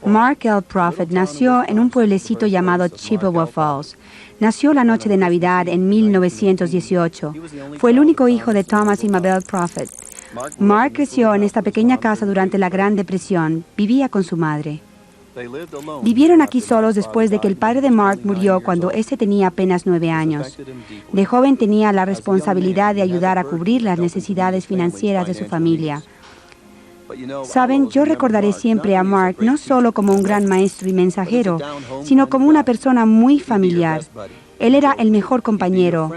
Mark L. Prophet nació en un pueblecito llamado Chippewa Falls. Nació la noche de Navidad en 1918. Fue el único hijo de Thomas y Mabel Prophet. Mark creció en esta pequeña casa durante la Gran Depresión. Vivía con su madre. Vivieron aquí solos después de que el padre de Mark murió cuando éste tenía apenas 9 años. De joven tenía la responsabilidad de ayudar a cubrir las necesidades financieras de su familia. Saben, yo recordaré siempre a Mark no solo como un gran maestro y mensajero, sino como una persona muy familiar. Él era el mejor compañero.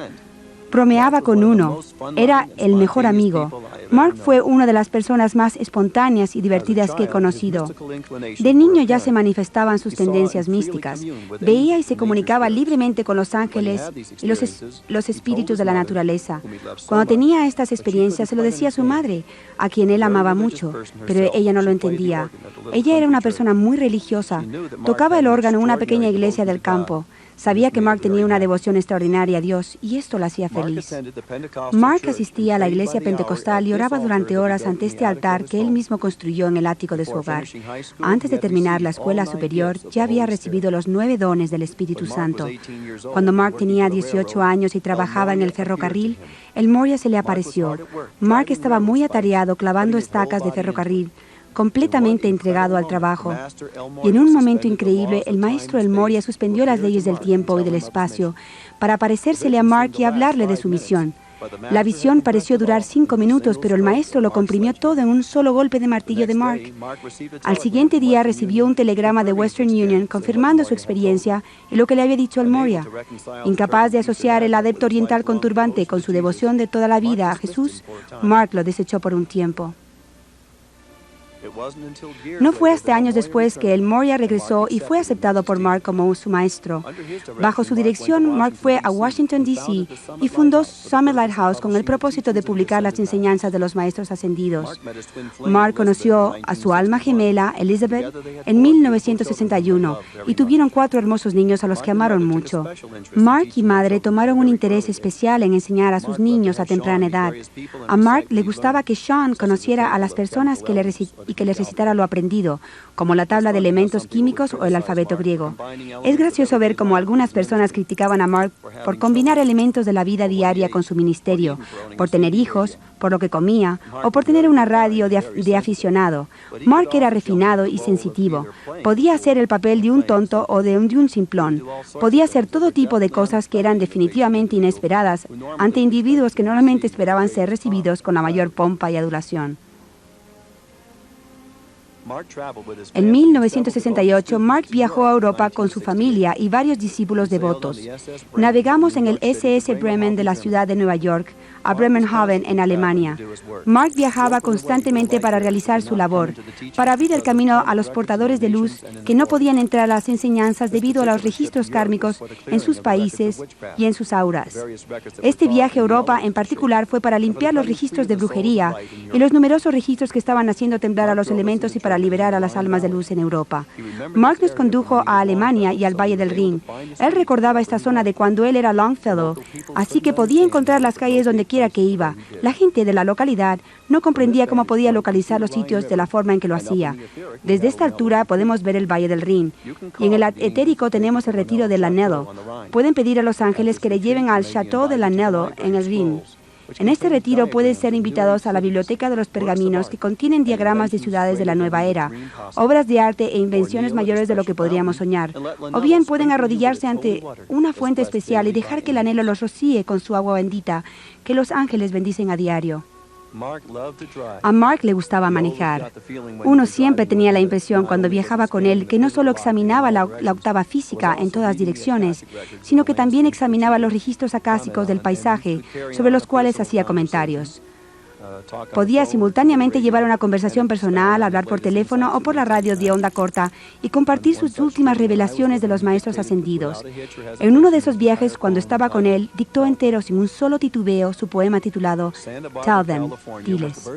Bromeaba con uno. Era el mejor amigo. Mark fue una de las personas más espontáneas y divertidas que he conocido. De niño ya se manifestaban sus tendencias místicas. Veía y se comunicaba libremente con los ángeles y los espíritus de la naturaleza. Cuando tenía estas experiencias se lo decía a su madre, a quien él amaba mucho, pero ella no lo entendía. Ella era una persona muy religiosa. Tocaba el órgano en una pequeña iglesia del campo. Sabía que Mark tenía una devoción extraordinaria a Dios y esto la hacía feliz. Mark asistía a la iglesia pentecostal y oraba durante horas ante este altar que él mismo construyó en el ático de su hogar. Antes de terminar la escuela superior, ya había recibido los 9 dones del Espíritu Santo. Cuando Mark tenía 18 años y trabajaba en el ferrocarril, el Moria se le apareció. Mark estaba muy atareado clavando estacas de ferrocarril, completamente entregado al trabajo. Y en un momento increíble, el maestro El Moria suspendió las leyes del tiempo y del espacio para aparecérsele a Mark y hablarle de su misión. La visión pareció durar 5 minutos, pero el maestro lo comprimió todo en un solo golpe de martillo de Mark. Al siguiente día recibió un telegrama de Western Union confirmando su experiencia y lo que le había dicho El Moria. Incapaz de asociar el adepto oriental con turbante con su devoción de toda la vida a Jesús, Mark lo desechó por un tiempo. No fue hasta años después que el Moria regresó y fue aceptado por Mark como su maestro. Bajo su dirección, Mark fue a Washington, D.C. y fundó Summit Lighthouse con el propósito de publicar las enseñanzas de los maestros ascendidos. Mark conoció a su alma gemela, Elizabeth, en 1961 y tuvieron 4 hermosos niños a los que amaron mucho. Mark y madre tomaron un interés especial en enseñar a sus niños a temprana edad. A Mark le gustaba que Sean conociera a las personas que les recitara lo aprendido, como la tabla de elementos químicos o el alfabeto griego. Es gracioso ver cómo algunas personas criticaban a Mark por combinar elementos de la vida diaria con su ministerio, por tener hijos, por lo que comía o por tener una radio de aficionado. Mark era refinado y sensitivo. Podía hacer el papel de un tonto o de un simplón. Podía hacer todo tipo de cosas que eran definitivamente inesperadas ante individuos que normalmente esperaban ser recibidos con la mayor pompa y adulación. En 1968, Mark viajó a Europa con su familia y varios discípulos devotos. Navegamos en el SS Bremen de la ciudad de Nueva York a Bremerhaven, en Alemania. Mark viajaba constantemente para realizar su labor, para abrir el camino a los portadores de luz que no podían entrar a las enseñanzas debido a los registros kármicos en sus países y en sus auras. Este viaje a Europa en particular fue para limpiar los registros de brujería y los numerosos registros que estaban haciendo temblar a los elementos y para liberar a las almas de luz en Europa. Mark nos condujo a Alemania y al Valle del Rin. Él recordaba esta zona de cuando él era Longfellow, así que podía encontrar las calles donde quiera que iba. La gente de la localidad no comprendía cómo podía localizar los sitios de la forma en que lo hacía. Desde esta altura podemos ver el Valle del Rin. Y en el etérico tenemos el retiro del Anhelo. Pueden pedir a los ángeles que le lleven al Chateau del Anhelo en el Rin. En este retiro pueden ser invitados a la biblioteca de los pergaminos que contienen diagramas de ciudades de la nueva era, obras de arte e invenciones mayores de lo que podríamos soñar. O bien pueden arrodillarse ante una fuente especial y dejar que el anhelo los rocíe con su agua bendita, que los ángeles bendicen a diario. A Mark le gustaba manejar. Uno siempre tenía la impresión cuando viajaba con él que no solo examinaba la octava física en todas direcciones, sino que también examinaba los registros acásicos del paisaje sobre los cuales hacía comentarios. Podía simultáneamente llevar una conversación personal, hablar por teléfono o por la radio de onda corta y compartir sus últimas revelaciones de los maestros ascendidos. En uno de esos viajes, cuando estaba con él, dictó entero sin un solo titubeo su poema titulado Tell Them, Diles.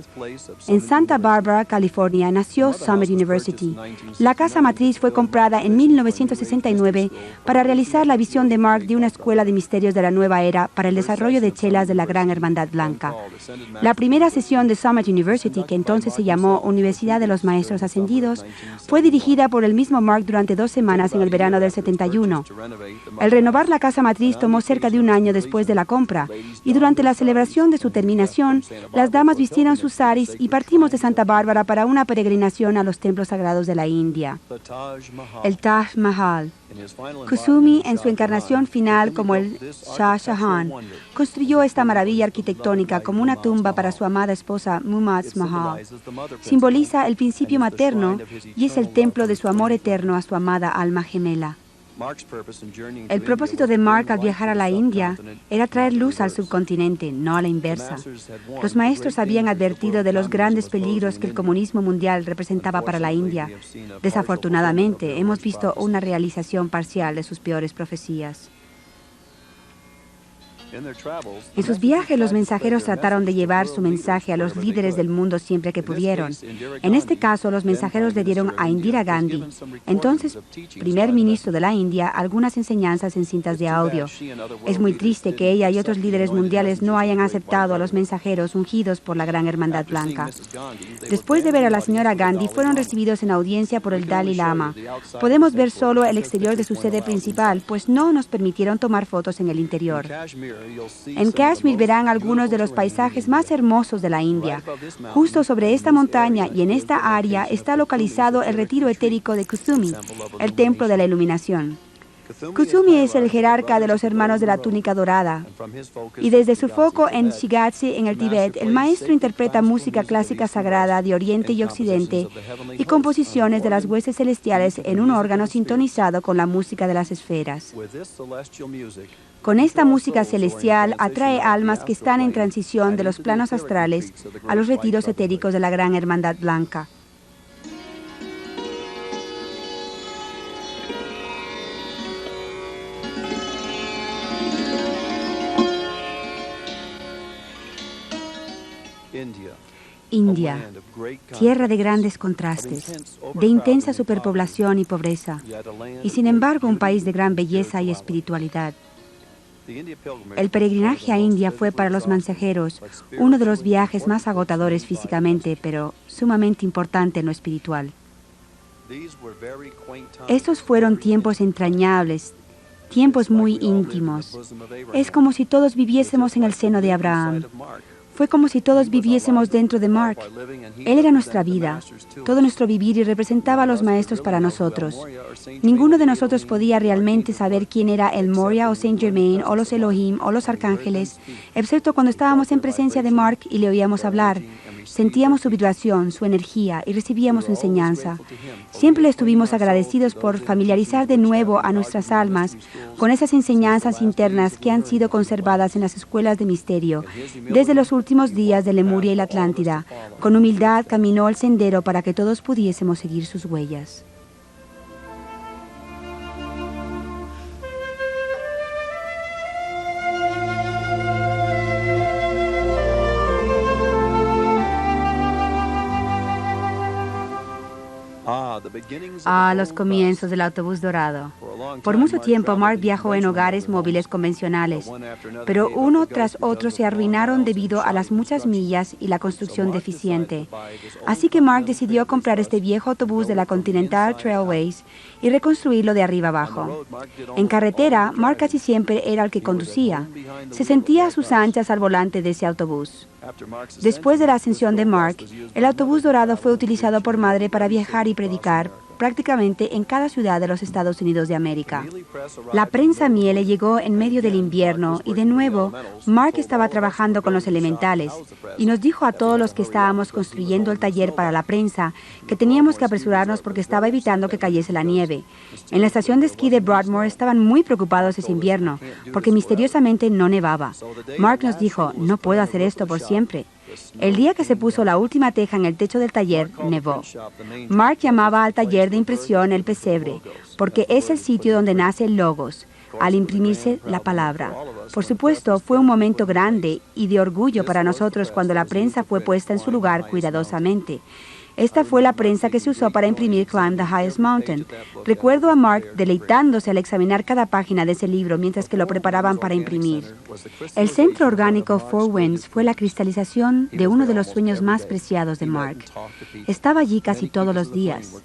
En Santa Barbara, California, nació Summit University. La casa matriz fue comprada en 1969 para realizar la visión de Mark de una escuela de misterios de la nueva era para el desarrollo de chelas de la Gran Hermandad Blanca. La primera primera sesión de Summit University, que entonces se llamó Universidad de los Maestros Ascendidos, fue dirigida por el mismo Mark durante 2 semanas en el verano del 71. El renovar la casa matriz tomó cerca de un año después de la compra, y durante la celebración de su terminación, las damas vistieron sus saris y partimos de Santa Bárbara para una peregrinación a los templos sagrados de la India. El Taj Mahal. Kusumi, en su encarnación final como el Shah Jahan, construyó esta maravilla arquitectónica como una tumba para su amada esposa Mumtaz Mahal. Simboliza el principio materno y es el templo de su amor eterno a su amada alma gemela. El propósito de Mark al viajar a la India era traer luz al subcontinente, no a la inversa. Los maestros habían advertido de los grandes peligros que el comunismo mundial representaba para la India. Desafortunadamente, hemos visto una realización parcial de sus peores profecías. En sus viajes, los mensajeros trataron de llevar su mensaje a los líderes del mundo siempre que pudieron. En este caso, los mensajeros le dieron a Indira Gandhi, entonces primer ministro de la India, algunas enseñanzas en cintas de audio. Es muy triste que ella y otros líderes mundiales no hayan aceptado a los mensajeros ungidos por la Gran Hermandad Blanca. Después de ver a la señora Gandhi, fueron recibidos en audiencia por el Dalai Lama. Podemos ver solo el exterior de su sede principal, pues no nos permitieron tomar fotos en el interior. En Kashmir verán algunos de los paisajes más hermosos de la India. Justo sobre esta montaña y en esta área está localizado el retiro etérico de Kusumi, el templo de la iluminación. Kusumi es el jerarca de los hermanos de la túnica dorada, y desde su foco en Shigatse, en el Tíbet, el maestro interpreta música clásica sagrada de Oriente y Occidente y composiciones de las huestes celestiales en un órgano sintonizado con la música de las esferas. Con esta música celestial atrae almas que están en transición de los planos astrales a los retiros etéricos de la Gran Hermandad Blanca. India, tierra de grandes contrastes, de intensa superpoblación y pobreza, y sin embargo un país de gran belleza y espiritualidad. El peregrinaje a India fue para los mensajeros uno de los viajes más agotadores físicamente, pero sumamente importante en lo espiritual. Estos fueron tiempos entrañables, tiempos muy íntimos. Es como si todos viviésemos en el seno de Abraham. Fue como si todos viviésemos dentro de Mark. Él era nuestra vida, todo nuestro vivir, y representaba a los maestros para nosotros. Ninguno de nosotros podía realmente saber quién era el Moria o Saint Germain o los Elohim o los arcángeles, excepto cuando estábamos en presencia de Mark y le oíamos hablar. Sentíamos su vibración, su energía y recibíamos su enseñanza. Siempre le estuvimos agradecidos por familiarizar de nuevo a nuestras almas con esas enseñanzas internas que han sido conservadas en las escuelas de misterio desde los últimos días de Lemuria y la Atlántida. Con humildad caminó el sendero para que todos pudiésemos seguir sus huellas. A los comienzos del autobús dorado. Por mucho tiempo, Mark viajó en hogares móviles convencionales, pero uno tras otro se arruinaron debido a las muchas millas y la construcción deficiente. Así que Mark decidió comprar este viejo autobús de la Continental Trailways y reconstruirlo de arriba abajo. En carretera, Mark casi siempre era el que conducía. Se sentía a sus anchas al volante de ese autobús. Después de la ascensión de Mark, el autobús dorado fue utilizado por Madre para viajar y predicar prácticamente en cada ciudad de los Estados Unidos de América. La prensa miele llegó en medio del invierno y de nuevo Mark estaba trabajando con los elementales y nos dijo a todos los que estábamos construyendo el taller para la prensa que teníamos que apresurarnos porque estaba evitando que cayese la nieve. En la estación de esquí de Broadmoor estaban muy preocupados ese invierno porque misteriosamente no nevaba. Mark nos dijo, no puedo hacer esto por siempre. El día que se puso la última teja en el techo del taller, nevó. Mark llamaba al taller de impresión el pesebre, porque es el sitio donde nace el logos, al imprimirse la palabra. Por supuesto, fue un momento grande y de orgullo para nosotros cuando la prensa fue puesta en su lugar cuidadosamente. Esta fue la prensa que se usó para imprimir Climb the Highest Mountain. Recuerdo a Mark deleitándose al examinar cada página de ese libro mientras que lo preparaban para imprimir. El centro orgánico Four Winds fue la cristalización de uno de los sueños más preciados de Mark. Estaba allí casi todos los días.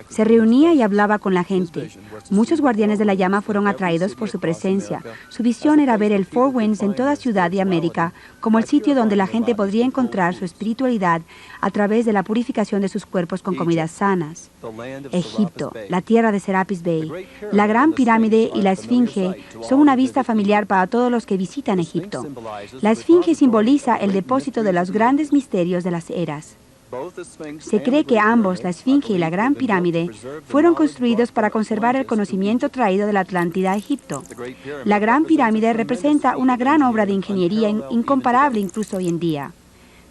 Se reunía y hablaba con la gente. Muchos guardianes de la llama fueron atraídos por su presencia. Su visión era ver el Four Winds en toda Ciudad y América como el sitio donde la gente podría encontrar su espiritualidad a través de la purificación de sus cuerpos con comidas sanas. Egipto, la tierra de Serapis Bey, la Gran Pirámide y la Esfinge son una vista familiar para todos los que visitan Egipto. La Esfinge simboliza el depósito de los grandes misterios de las eras. Se cree que ambos, la Esfinge y la Gran Pirámide, fueron construidos para conservar el conocimiento traído de la Atlántida a Egipto. La Gran Pirámide representa una gran obra de ingeniería incomparable incluso hoy en día.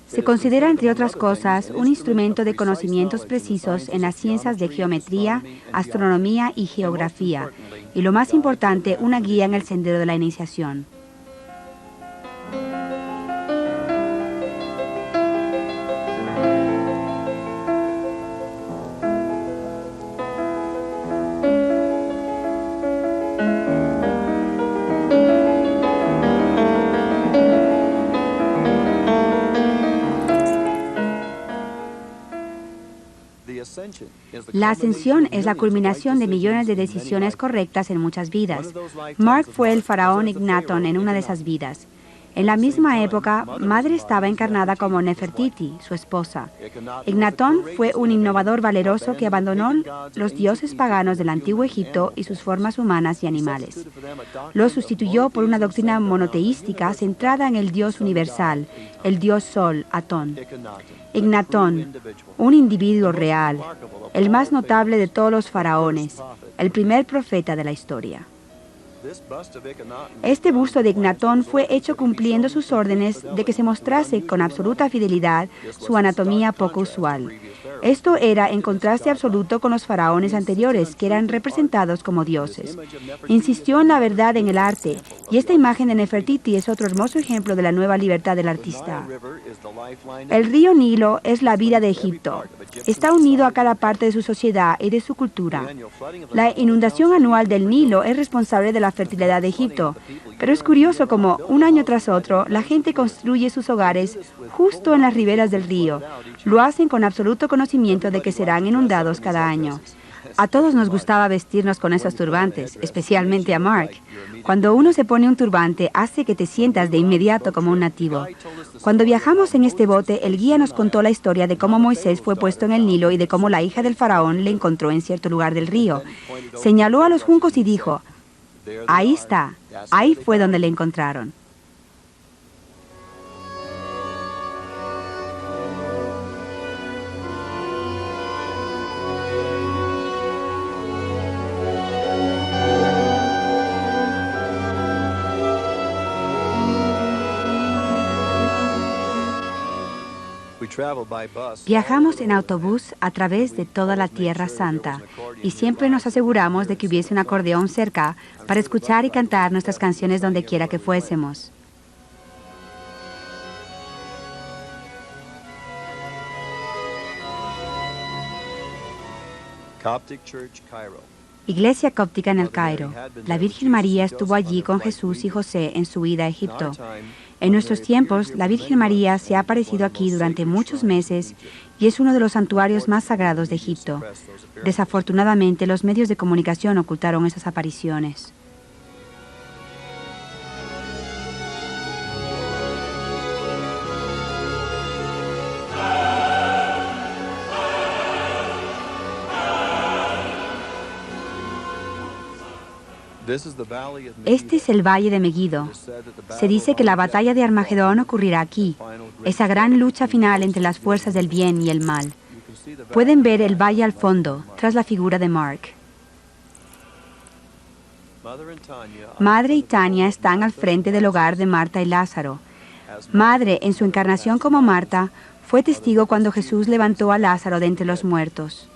Se considera, entre otras cosas, un instrumento de conocimientos precisos en las ciencias de geometría, astronomía y geografía, y lo más importante, una guía en el sendero de la iniciación. La ascensión es la culminación de millones de decisiones correctas en muchas vidas. Mark fue el faraón Ignatón en una de esas vidas. En la misma época, Madre estaba encarnada como Nefertiti, su esposa. Ignatón fue un innovador valeroso que abandonó los dioses paganos del antiguo Egipto y sus formas humanas y animales. Lo sustituyó por una doctrina monoteística centrada en el Dios universal, el Dios Sol, Atón. Ignatón, un individuo real, el más notable de todos los faraones, el primer profeta de la historia. Este busto de Ignatón fue hecho cumpliendo sus órdenes de que se mostrase con absoluta fidelidad su anatomía poco usual. Esto era en contraste absoluto con los faraones anteriores, que eran representados como dioses. Insistió en la verdad en el arte, y esta imagen de Nefertiti es otro hermoso ejemplo de la nueva libertad del artista. El río Nilo es la vida de Egipto. Está unido a cada parte de su sociedad y de su cultura. La inundación anual del Nilo es responsable de la fertilidad de Egipto, pero es curioso como, un año tras otro, la gente construye sus hogares justo en las riberas del río. Lo hacen con absoluto conocimiento de que serán inundados cada año. A todos nos gustaba vestirnos con esos turbantes, especialmente a Mark. Cuando uno se pone un turbante, hace que te sientas de inmediato como un nativo. Cuando viajamos en este bote, el guía nos contó la historia de cómo Moisés fue puesto en el Nilo y de cómo la hija del faraón le encontró en cierto lugar del río. Señaló a los juncos y dijo, ahí está, ahí fue donde le encontraron. Viajamos en autobús a través de toda la Tierra Santa y siempre nos aseguramos de que hubiese un acordeón cerca para escuchar y cantar nuestras canciones donde quiera que fuésemos. Iglesia cóptica en el Cairo. La Virgen María estuvo allí con Jesús y José en su ida a Egipto. En nuestros tiempos, la Virgen María se ha aparecido aquí durante muchos meses y es uno de los santuarios más sagrados de Egipto. Desafortunadamente, los medios de comunicación ocultaron esas apariciones. Este es el Valle de Megiddo. Se dice que la batalla de Armagedón ocurrirá aquí, esa gran lucha final entre las fuerzas del bien y el mal. Pueden ver el valle al fondo, tras la figura de Mark. Madre y Tania están al frente del hogar de Marta y Lázaro. Madre, en su encarnación como Marta, fue testigo cuando Jesús levantó a Lázaro de entre los muertos.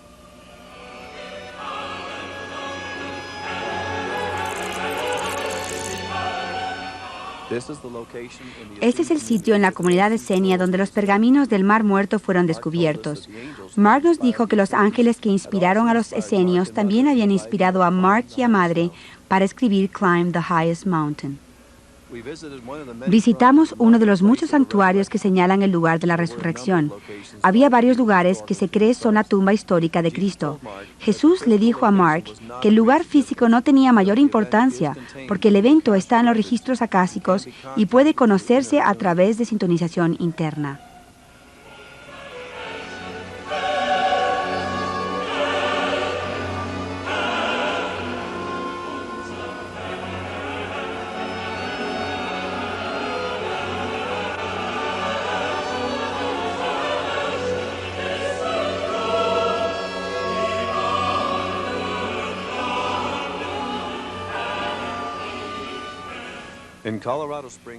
Este es el sitio en la comunidad de Xenia donde los pergaminos del Mar Muerto fueron descubiertos. Mark nos dijo que los ángeles que inspiraron a los esenios también habían inspirado a Mark y a Madre para escribir Climb the Highest Mountain. Visitamos uno de los muchos santuarios que señalan el lugar de la resurrección. Había varios lugares que se cree son la tumba histórica de Cristo. Jesús le dijo a Mark que el lugar físico no tenía mayor importancia, porque el evento está en los registros acásicos y puede conocerse a través de sintonización interna.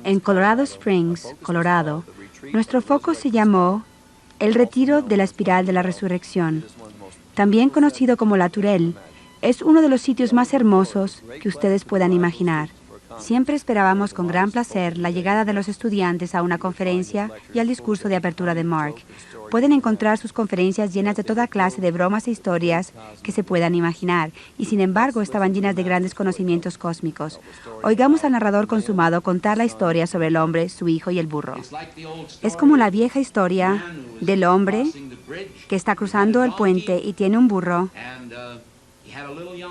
En Colorado Springs, Colorado, nuestro foco se llamó el Retiro de la Espiral de la Resurrección. También conocido como La Tourelle, es uno de los sitios más hermosos que ustedes puedan imaginar. Siempre esperábamos con gran placer la llegada de los estudiantes a una conferencia y al discurso de apertura de Mark. Pueden encontrar sus conferencias llenas de toda clase de bromas e historias que se puedan imaginar, y sin embargo estaban llenas de grandes conocimientos cósmicos. Oigamos al narrador consumado contar la historia sobre el hombre, su hijo y el burro. Es como la vieja historia del hombre que está cruzando el puente y tiene un burro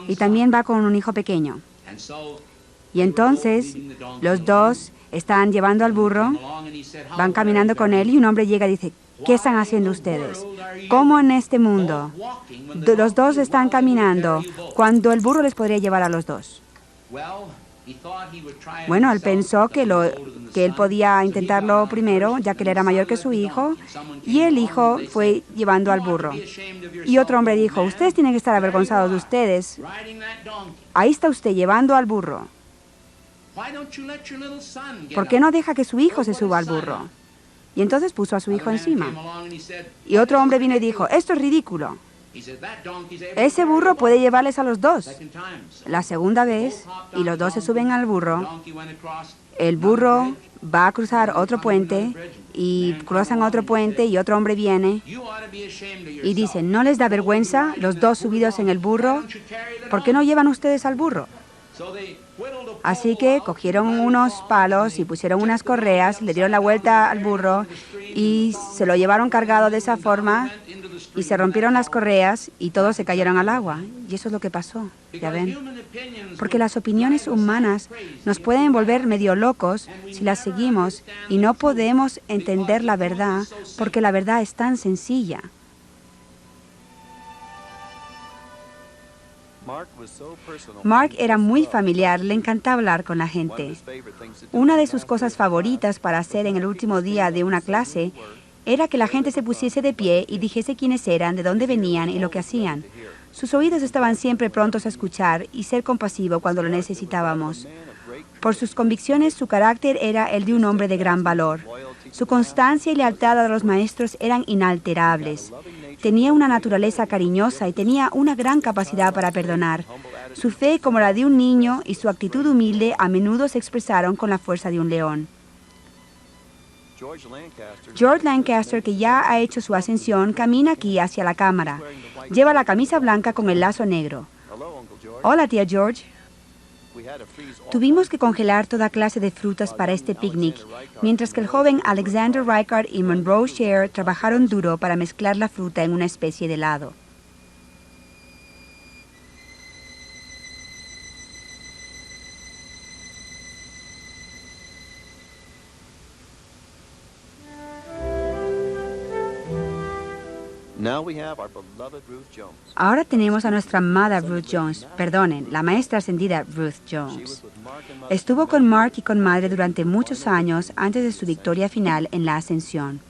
y también va con un hijo pequeño. Y entonces los dos están llevando al burro, van caminando con él y un hombre llega y dice: ¿qué están haciendo ustedes? ¿Cómo en este mundo? Los dos están caminando cuando el burro les podría llevar a los dos. Bueno, él pensó que él podía intentarlo primero, ya que él era mayor que su hijo, y el hijo fue llevando al burro. Y otro hombre dijo: ustedes tienen que estar avergonzados de ustedes. Ahí está usted llevando al burro. ¿Por qué no deja que su hijo se suba al burro? Y entonces puso a su hijo encima. Y otro hombre vino y dijo: esto es ridículo. Ese burro puede llevarles a los dos. La segunda vez, y los dos se suben al burro, el burro va a cruzar otro puente, y cruzan otro puente, y otro hombre viene y dice: ¿no les da vergüenza los dos subidos en el burro? ¿Por qué no llevan ustedes al burro? Así que cogieron unos palos y pusieron unas correas, le dieron la vuelta al burro y se lo llevaron cargado de esa forma, y se rompieron las correas y todos se cayeron al agua. Y eso es lo que pasó, ya ven. Porque las opiniones humanas nos pueden volver medio locos si las seguimos, y no podemos entender la verdad porque la verdad es tan sencilla. Mark era muy familiar, le encantaba hablar con la gente. Una de sus cosas favoritas para hacer en el último día de una clase era que la gente se pusiese de pie y dijese quiénes eran, de dónde venían y lo que hacían. Sus oídos estaban siempre prontos a escuchar y ser compasivo cuando lo necesitábamos. Por sus convicciones, su carácter era el de un hombre de gran valor. Su constancia y lealtad a los maestros eran inalterables. Tenía una naturaleza cariñosa y tenía una gran capacidad para perdonar. Su fe, como la de un niño, y su actitud humilde a menudo se expresaron con la fuerza de un león. George Lancaster, que ya ha hecho su ascensión, camina aquí hacia la cámara. Lleva la camisa blanca con el lazo negro. Hola, tía George. Tuvimos que congelar toda clase de frutas para este picnic, mientras que el joven Alexander Reichard y Monroe Scher trabajaron duro para mezclar la fruta en una especie de helado. Ahora tenemos a nuestra amada Ruth Jones, perdonen, la maestra ascendida Ruth Jones. Estuvo con Mark y con Madre durante muchos años antes de su victoria final en la ascensión.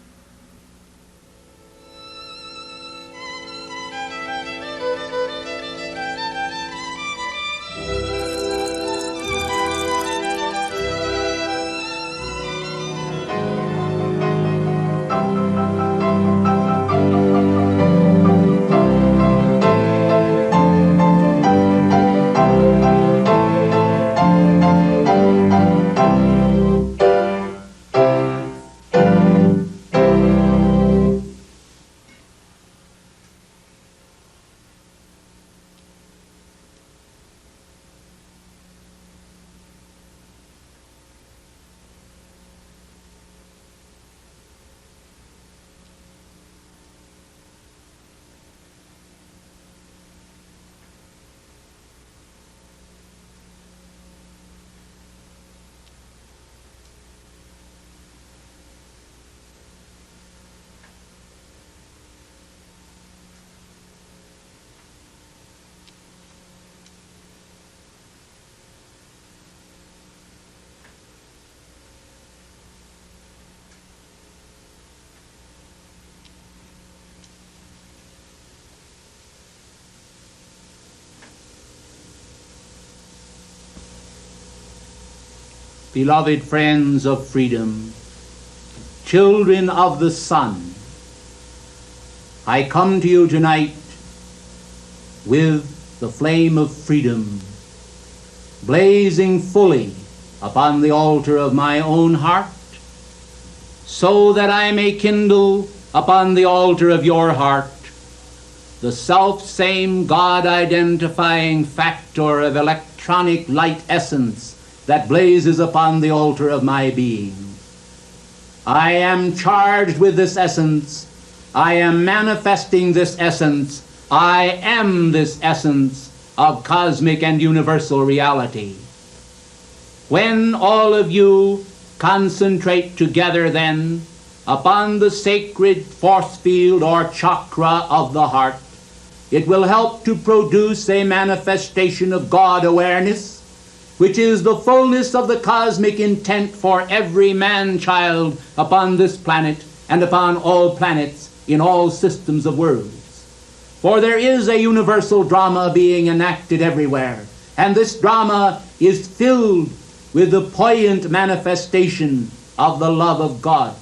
beloved friends of freedom, children of the sun, I come to you tonight with the flame of freedom blazing fully upon the altar of my own heart, so that I may kindle upon the altar of your heart the self-same God-identifying factor of electronic light essence that blazes upon the altar of my being. I am charged with this essence. I am manifesting this essence. I am this essence of cosmic and universal reality. When all of you concentrate together then upon the sacred force field or chakra of the heart, it will help to produce a manifestation of God awareness, which is the fullness of the cosmic intent for every man-child upon this planet and upon all planets in all systems of worlds. For there is a universal drama being enacted everywhere, and this drama is filled with the poignant manifestation of the love of God.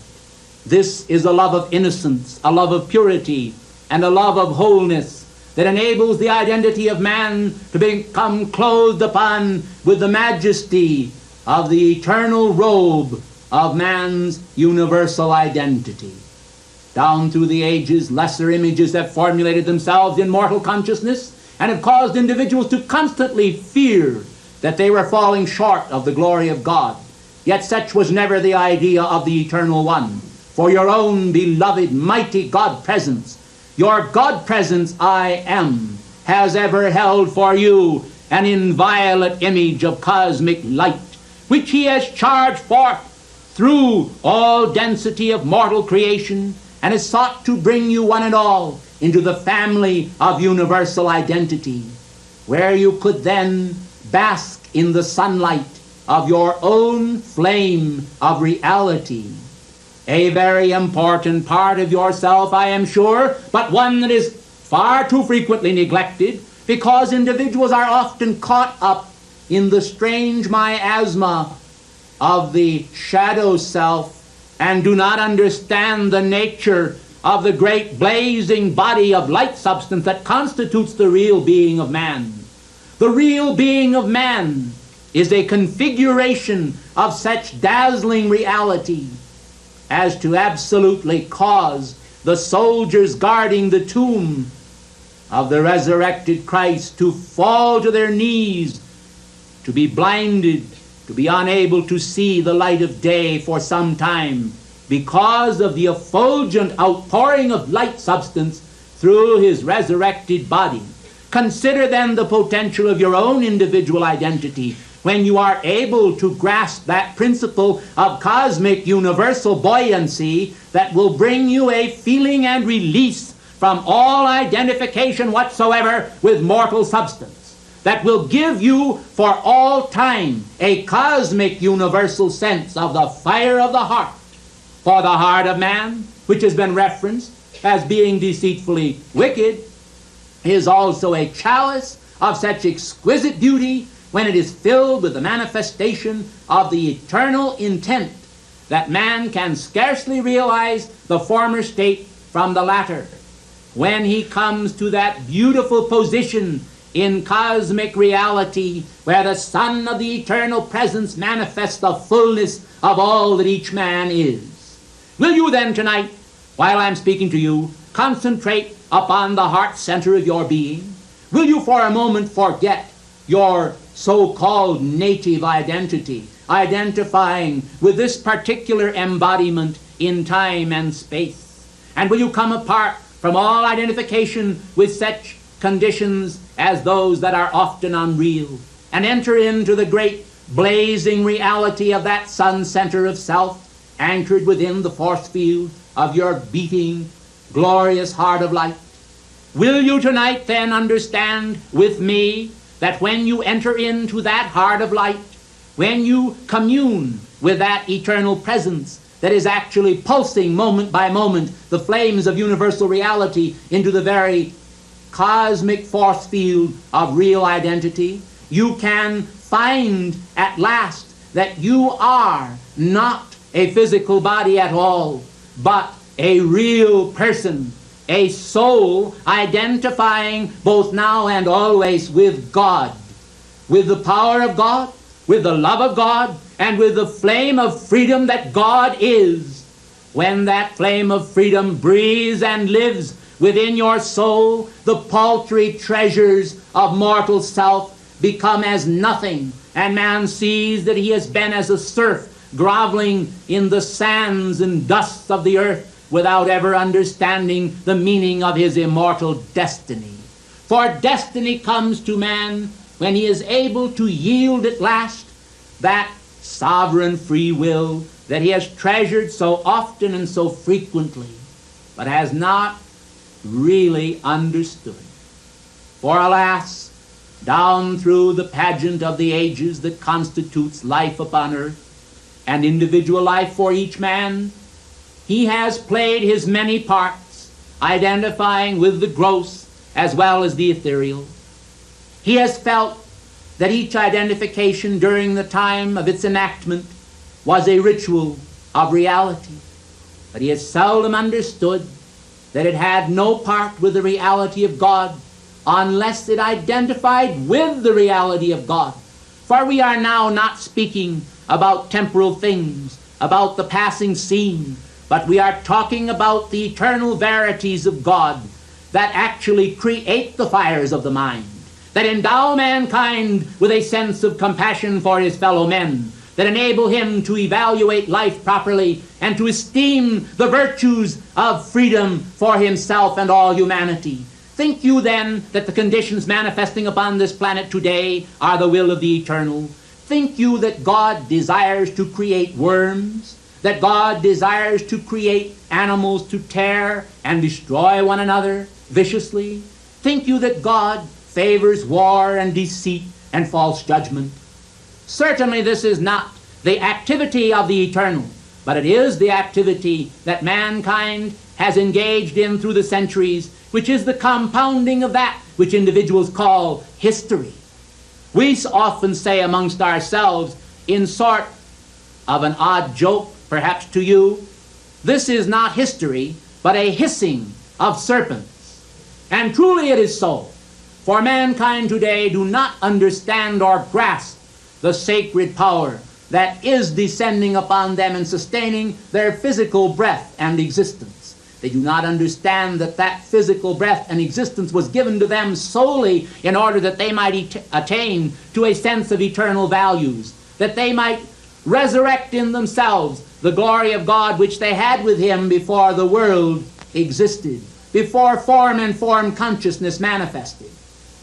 This is a love of innocence, a love of purity, and a love of wholeness that enables the identity of man to become clothed upon with the majesty of the eternal robe of man's universal identity. Down through the ages, lesser images have formulated themselves in mortal consciousness and have caused individuals to constantly fear that they were falling short of the glory of God. Yet such was never the idea of the Eternal One. For your own beloved, mighty God presence, your God presence, I am, has ever held for you an inviolate image of cosmic light, which he has charged forth through all density of mortal creation, and has sought to bring you one and all into the family of universal identity, where you could then bask in the sunlight of your own flame of reality. A very important part of yourself, I am sure, but one that is far too frequently neglected, because individuals are often caught up in the strange miasma of the shadow self and do not understand the nature of the great blazing body of light substance that constitutes the real being of man. The real being of man is a configuration of such dazzling reality as to absolutely cause the soldiers guarding the tomb of the resurrected Christ to fall to their knees, to be blinded, to be unable to see the light of day for some time because of the effulgent outpouring of light substance through his resurrected body. Consider then the potential of your own individual identity when you are able to grasp that principle of cosmic universal buoyancy that will bring you a feeling and release from all identification whatsoever with mortal substance, that will give you for all time a cosmic universal sense of the fire of the heart. For the heart of man, which has been referenced as being deceitfully wicked, is also a chalice of such exquisite beauty when it is filled with the manifestation of the eternal intent that man can scarcely realize the former state from the latter. When he comes to that beautiful position in cosmic reality where the Son of the eternal presence manifests the fullness of all that each man is. Will you then tonight, while I'm speaking to you, concentrate upon the heart center of your being? Will you for a moment forget your so-called native identity, identifying with this particular embodiment in time and space? And will you come apart from all identification with such conditions as those that are often unreal, and enter into the great blazing reality of that sun center of self, anchored within the force field of your beating, glorious heart of light? Will you tonight then understand with me that when you enter into that heart of light, when you commune with that eternal presence that is actually pulsing moment by moment the flames of universal reality into the very cosmic force field of real identity, you can find at last that you are not a physical body at all, but a real person, a soul identifying both now and always with God, with the power of God, with the love of God, and with the flame of freedom that God is. When that flame of freedom breathes and lives within your soul, the paltry treasures of mortal self become as nothing, and man sees that he has been as a serf groveling in the sands and dusts of the earth without ever understanding the meaning of his immortal destiny. For destiny comes to man when he is able to yield at last that sovereign free will that he has treasured so often and so frequently, but has not really understood. For alas, down through the pageant of the ages that constitutes life upon earth, and individual life for each man, he has played his many parts, identifying with the gross as well as the ethereal. He has felt that each identification during the time of its enactment was a ritual of reality, but he has seldom understood that it had no part with the reality of God unless it identified with the reality of God. For we are now not speaking about temporal things, about the passing scene, but we are talking about the eternal verities of God that actually create the fires of the mind, that endow mankind with a sense of compassion for his fellow men, that enable him to evaluate life properly and to esteem the virtues of freedom for himself and all humanity. Think you then that the conditions manifesting upon this planet today are the will of the eternal? Think you that God desires to create worms, that God desires to create animals to tear and destroy one another viciously? Think you that God favors war and deceit and false judgment? Certainly this is not the activity of the eternal, but it is the activity that mankind has engaged in through the centuries, which is the compounding of that which individuals call history. We often say amongst ourselves, in sort of an odd joke perhaps to you, this is not history, but a hissing of serpents. And truly it is so. For mankind today do not understand or grasp the sacred power that is descending upon them and sustaining their physical breath and existence. They do not understand that that physical breath and existence was given to them solely in order that they might attain to a sense of eternal values, that they might resurrect in themselves the glory of God which they had with him before the world existed, before form and form consciousness manifested.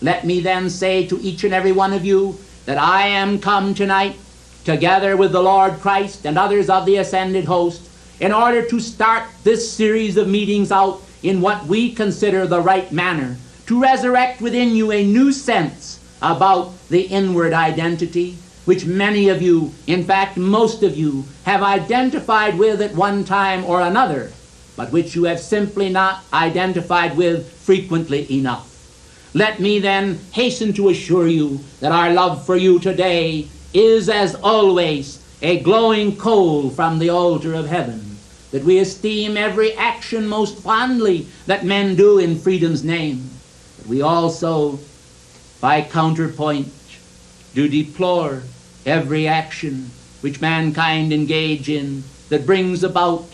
Let me then say to each and every one of you that I am come tonight, together with the Lord Christ and others of the ascended host, in order to start this series of meetings out in what we consider the right manner, to resurrect within you a new sense about the inward identity, which many of you, in fact most of you, have identified with at one time or another, but which you have simply not identified with frequently enough. Let me then hasten to assure you that our love for you today is, as always, a glowing coal from the altar of heaven, that we esteem every action most fondly that men do in freedom's name, but we also, by counterpoint, do deplore every action which mankind engage in that brings about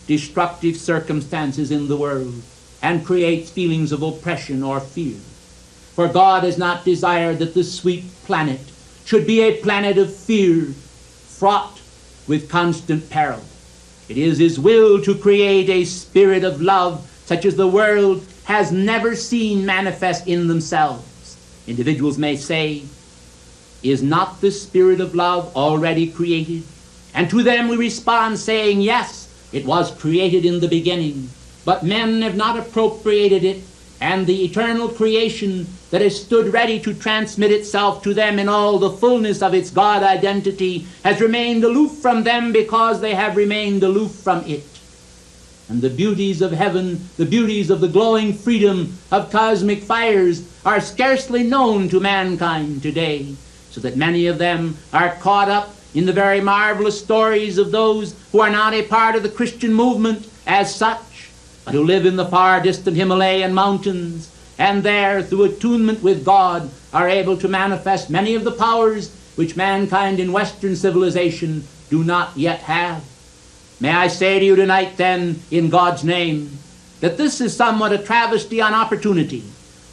destructive circumstances in the world and creates feelings of oppression or fear. For God has not desired that this sweet planet should be a planet of fear, fraught with constant peril. It is his will to create a spirit of love such as the world has never seen manifest in themselves. Individuals may say, is not this spirit of love already created? And to them we respond saying, yes, it was created in the beginning, but men have not appropriated it, and the eternal creation that has stood ready to transmit itself to them in all the fullness of its God identity has remained aloof from them because they have remained aloof from it. And the beauties of heaven, the beauties of the glowing freedom of cosmic fires are scarcely known to mankind today, so that many of them are caught up in the very marvelous stories of those who are not a part of the Christian movement as such, but who live in the far distant Himalayan mountains, and there, through attunement with God, are able to manifest many of the powers which mankind in Western civilization do not yet have. May I say to you tonight then, in God's name, that this is somewhat a travesty on opportunity,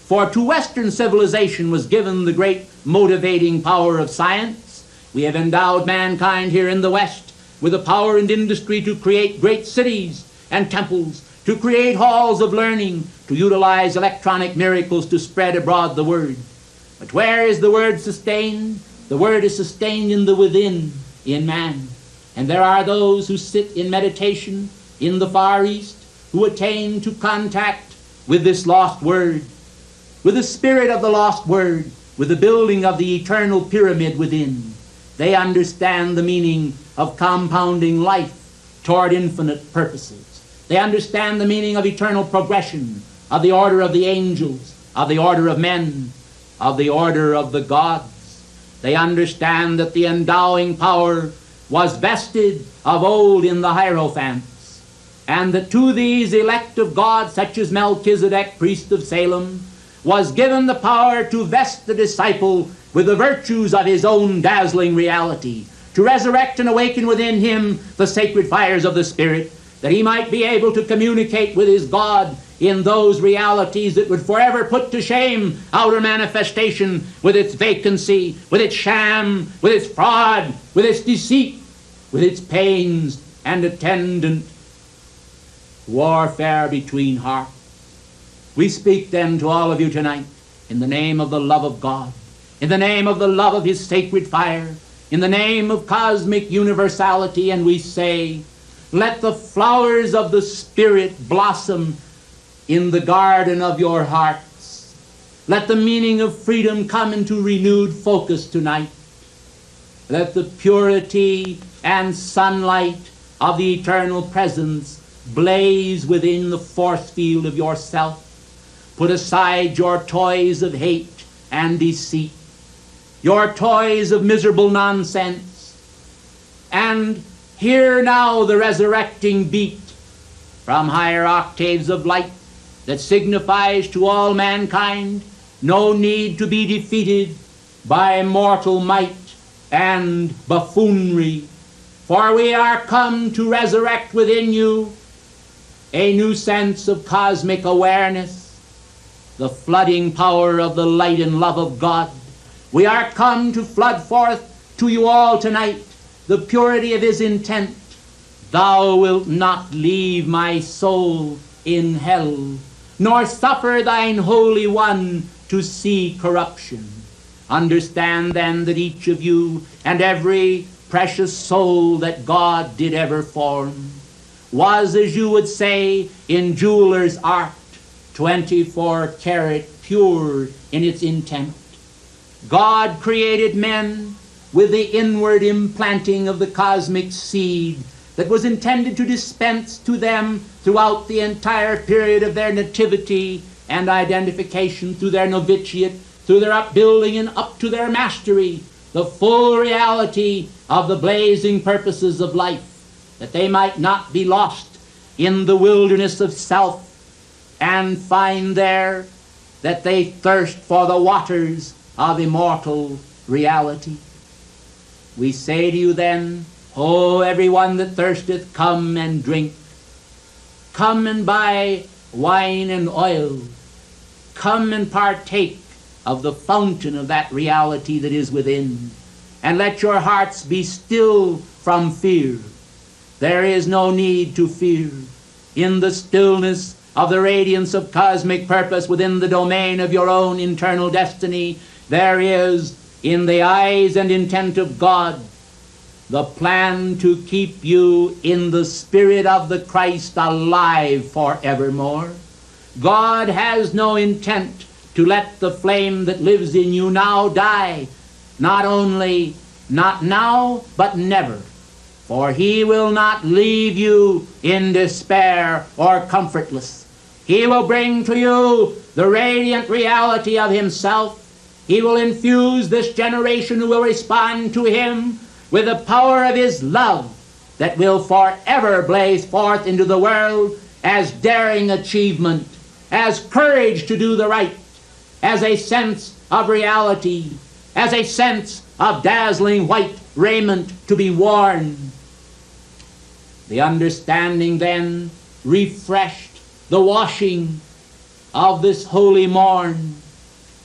for to Western civilization was given the great motivating power of science. We have endowed mankind here in the West with the power and industry to create great cities and temples, to create halls of learning, to utilize electronic miracles to spread abroad the word. But where is the word sustained? The word is sustained in the within, in man. And there are those who sit in meditation in the Far East who attain to contact with this lost word, with the spirit of the lost word, with the building of the eternal pyramid within. They understand the meaning of compounding life toward infinite purposes. They understand the meaning of eternal progression, of the order of the angels, of the order of men, of the order of the gods. They understand that the endowing power was vested of old in the Hierophants, and that to these elect of God, such as Melchizedek, priest of Salem, was given the power to vest the disciple with the virtues of his own dazzling reality, to resurrect and awaken within him the sacred fires of the Spirit, that he might be able to communicate with his God in those realities that would forever put to shame outer manifestation with its vacancy, with its sham, with its fraud, with its deceit, with its pains and attendant warfare between hearts. We speak then to all of you tonight in the name of the love of God, in the name of the love of his sacred fire, in the name of cosmic universality, and we say, let the flowers of the Spirit blossom in the garden of your hearts. Let the meaning of freedom come into renewed focus tonight. Let the purity and sunlight of the eternal presence blaze within the force field of yourself. Put aside your toys of hate and deceit, your toys of miserable nonsense, and hear now the resurrecting beat from higher octaves of light that signifies to all mankind no need to be defeated by mortal might and buffoonery, for we are come to resurrect within you a new sense of cosmic awareness, the flooding power of the light and love of God. We are come to flood forth to you all tonight the purity of his intent. Thou wilt not leave my soul in hell, nor suffer thine Holy One to see corruption. Understand then that each of you and every precious soul that God did ever form was, as you would say, in jeweler's art, 24-karat pure in its intent. God created men with the inward implanting of the cosmic seed that was intended to dispense to them throughout the entire period of their nativity and identification, through their novitiate, through their upbuilding and up to their mastery, the full reality of the blazing purposes of life, that they might not be lost in the wilderness of self and find there that they thirst for the waters of immortal reality. We say to you then, O everyone that thirsteth, come and drink. Come and buy wine and oil. Come and partake of the fountain of that reality that is within. And let your hearts be still from fear. There is no need to fear. In the stillness of the radiance of cosmic purpose within the domain of your own internal destiny, there is, in the eyes and intent of God, the plan to keep you in the Spirit of the Christ alive forevermore. God has no intent to let the flame that lives in you now die, not only not now, but never. For he will not leave you in despair or comfortless. He will bring to you the radiant reality of himself. He will infuse this generation who will respond to him with the power of his love that will forever blaze forth into the world as daring achievement, as courage to do the right, as a sense of reality, as a sense of dazzling white raiment to be worn. The understanding then refreshed, the washing of this holy morn,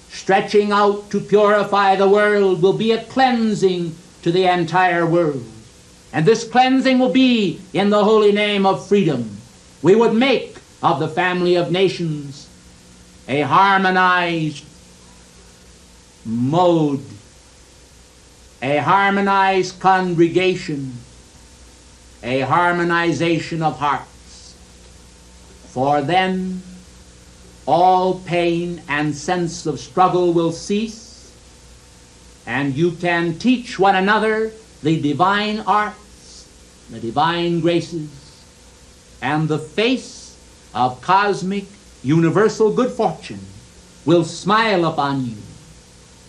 stretching out to purify the world, will be a cleansing to the entire world. And this cleansing will be in the holy name of freedom. We would make of the family of nations a harmonized mode, a harmonized congregation, a harmonization of hearts. For then all pain and sense of struggle will cease, and you can teach one another the divine arts, the divine graces, and the face of cosmic universal good fortune will smile upon you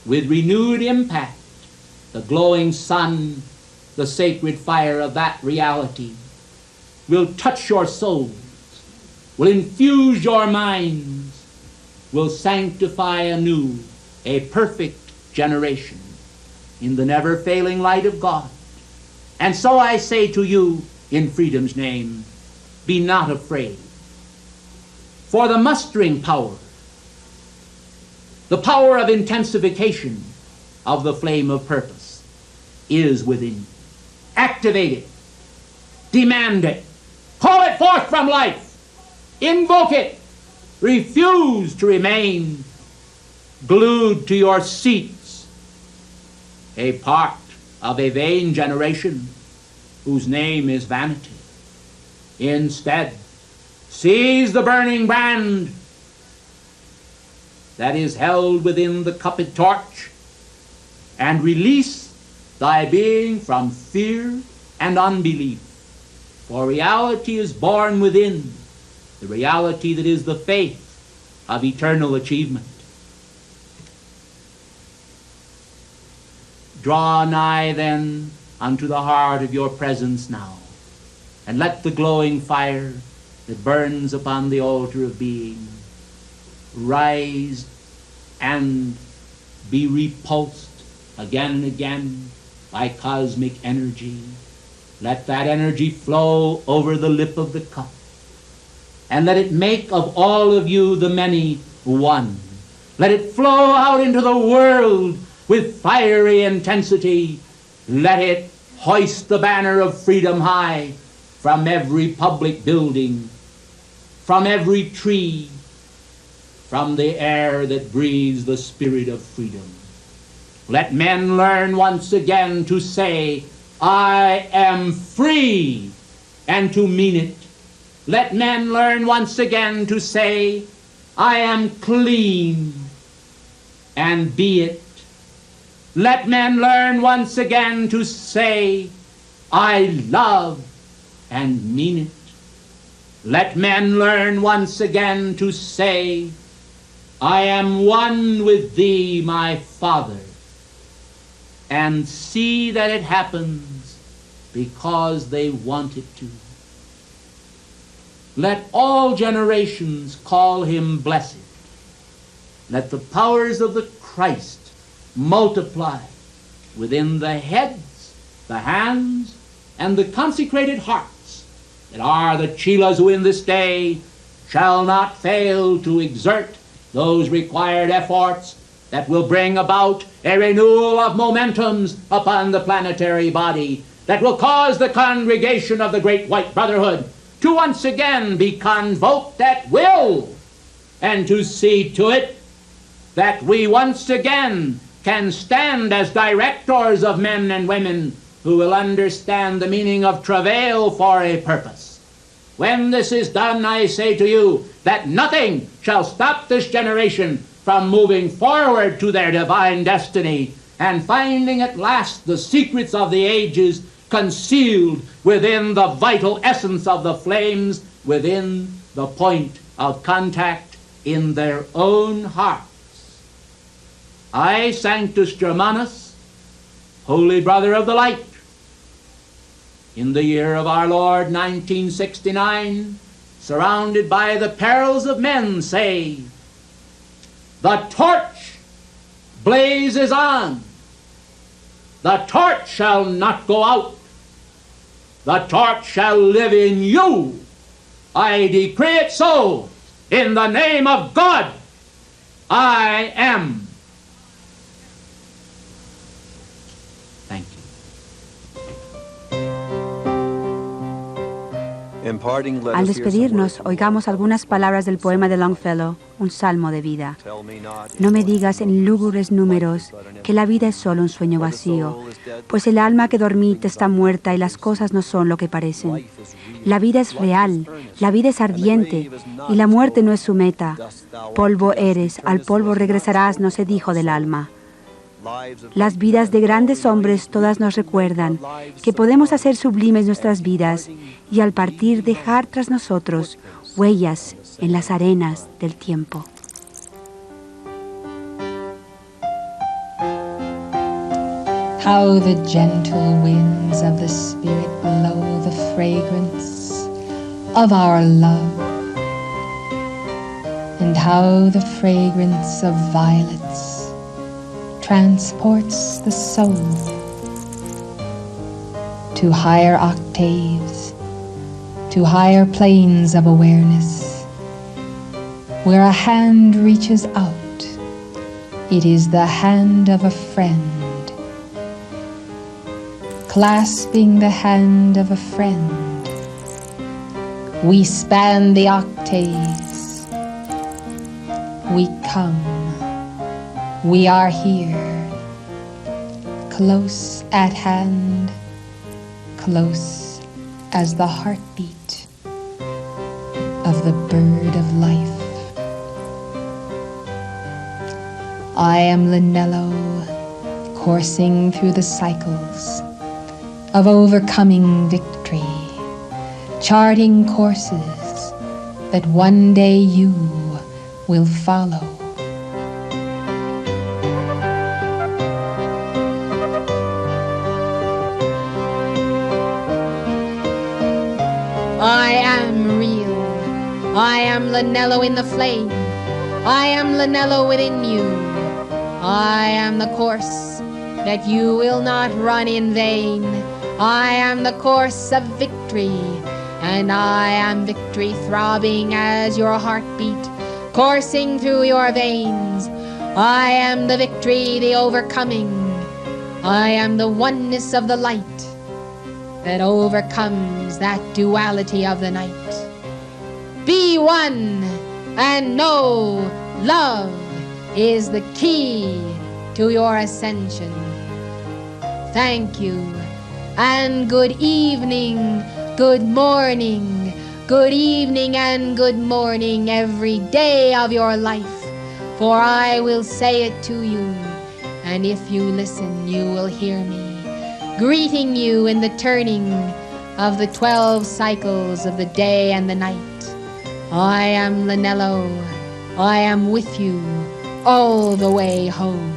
with renewed impact. The glowing sun, the sacred fire of that reality, will touch your souls, will infuse your minds, will sanctify anew a perfect generation in the never-failing light of God. And so I say to you, in freedom's name, be not afraid. For the mustering power, the power of intensification of the flame of purpose is within you. Activate it. Demand it. Call it forth from life. Invoke it. Refuse to remain glued to your seats, a part of a vain generation whose name is vanity. Instead, seize the burning brand that is held within the cupped torch and release thy being from fear and unbelief. For reality is born within, the reality that is the faith of eternal achievement. Draw nigh then unto the heart of your presence now, and let the glowing fire that burns upon the altar of being rise and be repulsed again and again by cosmic energy. Let that energy flow over the lip of the cup, and let it make of all of you, the many, one. Let it flow out into the world with fiery intensity. Let it hoist the banner of freedom high from every public building, from every tree, from the air that breathes the spirit of freedom. Let men learn once again to say, I am free, and to mean it. Let men learn once again to say, I am clean, and be it. Let men learn once again to say, I love, and mean it. Let men learn once again to say, I am one with thee, my Father, and see that it happens because they want it to. Let all generations call him blessed. Let the powers of the Christ multiply within the heads, the hands, and the consecrated hearts that are the chelas who in this day shall not fail to exert those required efforts that will bring about a renewal of momentums upon the planetary body, that will cause the congregation of the Great White Brotherhood to once again be convoked at will, and to see to it that we once again can stand as directors of men and women who will understand the meaning of travail for a purpose. When this is done, I say to you that nothing shall stop this generation from moving forward to their divine destiny and finding at last the secrets of the ages concealed within the vital essence of the flames, within the point of contact in their own hearts. I, Sanctus Germanus, holy brother of the light, in the year of our Lord 1969, surrounded by the perils of men, say, the torch blazes on. The torch shall not go out. The torch shall live in you. I decree it so. In the name of God, I am. Thank you. Al despedirnos, oigamos algunas palabras del poema de Longfellow, un salmo de vida. No me digas en lúgubres números que la vida es solo un sueño vacío, pues el alma que dormite está muerta y las cosas no son lo que parecen. La vida es real, la vida es ardiente, y la muerte no es su meta. Polvo eres, al polvo regresarás, no se dijo del alma. Las vidas de grandes hombres todas nos recuerdan que podemos hacer sublimes nuestras vidas y al partir dejar tras nosotros huellas en las arenas del tiempo. How the gentle winds of the Spirit blow the fragrance of our love, and how the fragrance of violets transports the soul to higher octaves, to higher planes of awareness, where a hand reaches out. It is the hand of a friend, clasping the hand of a friend. We span the octaves. We come. We are here, close at hand, close as the heartbeat of the bird of life. I am Linello, coursing through the cycles of overcoming victory, charting courses that one day you will follow. I am real. I am Linello in the flame. I am Linello within you. I am the course that you will not run in vain. I am the course of victory, and I am victory throbbing as your heartbeat, coursing through your veins. I am the victory, the overcoming. I am the oneness of the light that overcomes that duality of the night. Be one and know love is the key to your ascension. Thank you, and good evening, good morning, good evening and good morning every day of your life, for I will say it to you, and if you listen, you will hear me, greeting you in the turning of the 12 cycles of the day and the night. I am Linello. I am with you all the way home.